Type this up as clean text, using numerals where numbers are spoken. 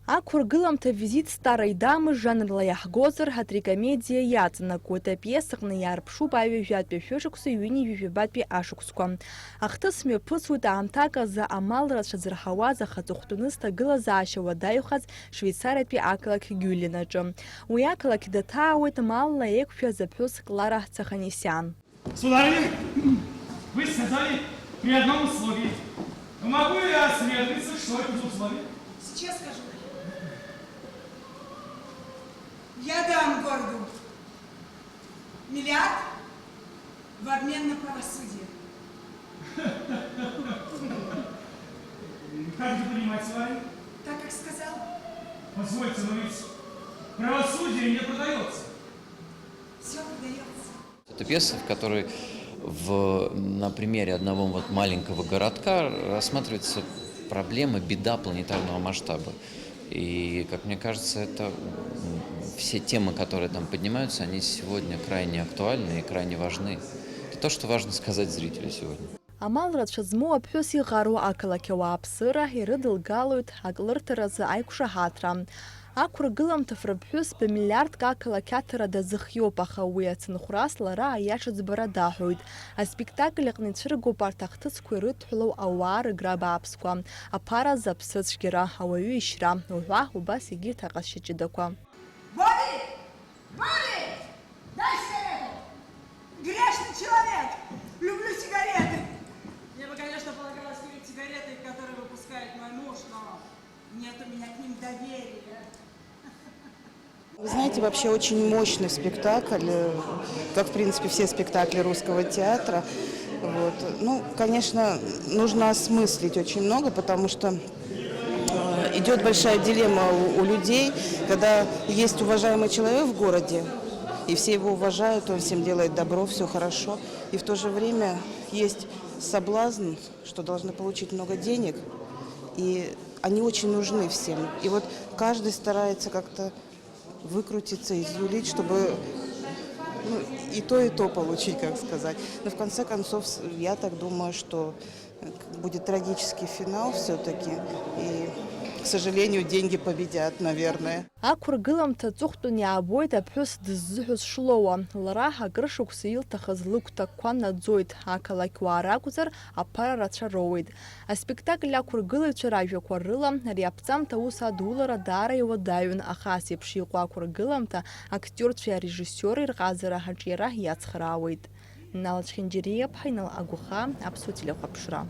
Ақәыргыламҭа визит стареи дамыз жанрла иаҳгозар атрикомедиа иаҵанакуеит. Апиесаҟны иаарԥшуп аҩажәатәи ашәышықәса, ҩынҩажәабатәи ашықәсқәа. Ахҭыс мҩаԥысуеит аамҭак азы амал рацәа зырҳауаз ахаҵахәтәаны сҭагылазаашьа уадаҩхаз Швейцариатәи ақалақь Гюллен аҿы. Уи ақалақь даҭаауеит малла еиқәшәаз аԥҳәыс Клара Цаханесиан. Сударыня, вы сказали при одном условии. Могу я осведомиться, что это за условие? Сейчас скажу. Я дам городу миллиард в обмен на правосудие. Как это понимать с вами? Так, как сказал. Позвольте, но ведь правосудие не продается. Все продается. Это пьеса, в которой на примере одного вот маленького городка рассматривается проблема, беда планетарного масштаба. И, как мне кажется, это все темы, которые там поднимаются, они сегодня крайне актуальны и крайне важны. Это то, что важно сказать зрителю сегодня. Амал рацәа змоу аԥҳәыс иӷаруа ақалақь ауааԥсыра ирыдылгалоит аклырҭаразы аиқәшаҳаҭра. Ақәыргыламҭа фырԥҳәыс бмиллиардк ақалақь аҭара дазыхиоуп, аха уи ацынхәрас лара аиаша ӡбара даҳәоит. Аспектакль аҟны ицәыргоуп арҭ ахҭысқәа ирыдҳәалоу ауаа рыгра бааԥсқәа, аԥараз аԥсыцәгьара, ауаҩы ишьра, уҳәа убас егьырҭ аҟазшьа ҷыдақәа. Боби! Боби! Дай сигарету! Грешный человек! Люблю сигареты! Мне бы, конечно, полагалось курить сигареты, которые выпускает мой муж, но нет у меня к ним доверия. Вы знаете, вообще очень мощный спектакль, как, в принципе, все спектакли русского театра. Вот. Ну, конечно, нужно осмыслить очень много, потому что идет большая дилемма у людей, когда есть уважаемый человек в городе, и все его уважают, он всем делает добро, все хорошо, и в то же время есть соблазн, что должны получить много денег, и они очень нужны всем. И вот каждый старается как-то выкрутиться, изюлить, чтобы и то получить, как сказать. Но в конце концов, я так думаю, что будет трагический финал все-таки. И, к сожалению, деньги победят, наверное. Ақәыргыламҭа аҵыхәтәан иаабоит аԥҳәыс дыззыҳәоз шлоуа. Лара акрышықәса илҭахыз лыгәҭакқәа наӡоит. Ақалақьуаа ракәзар, аԥара рацәа роуеит. Аспектакль ақәыргылаҩцәа ражәақәа рыла ари аԥҵамҭа аус адулара даара иуадаҩын, аха ас еиԥш иҟоу ақәыргыламҭа актиорцәеи арежиссиори рҟазара аҿиара иацхраауеит. Нал Чхенџьериаԥҳа, Инал Агәха, Аԥсуа телехәаԥшра.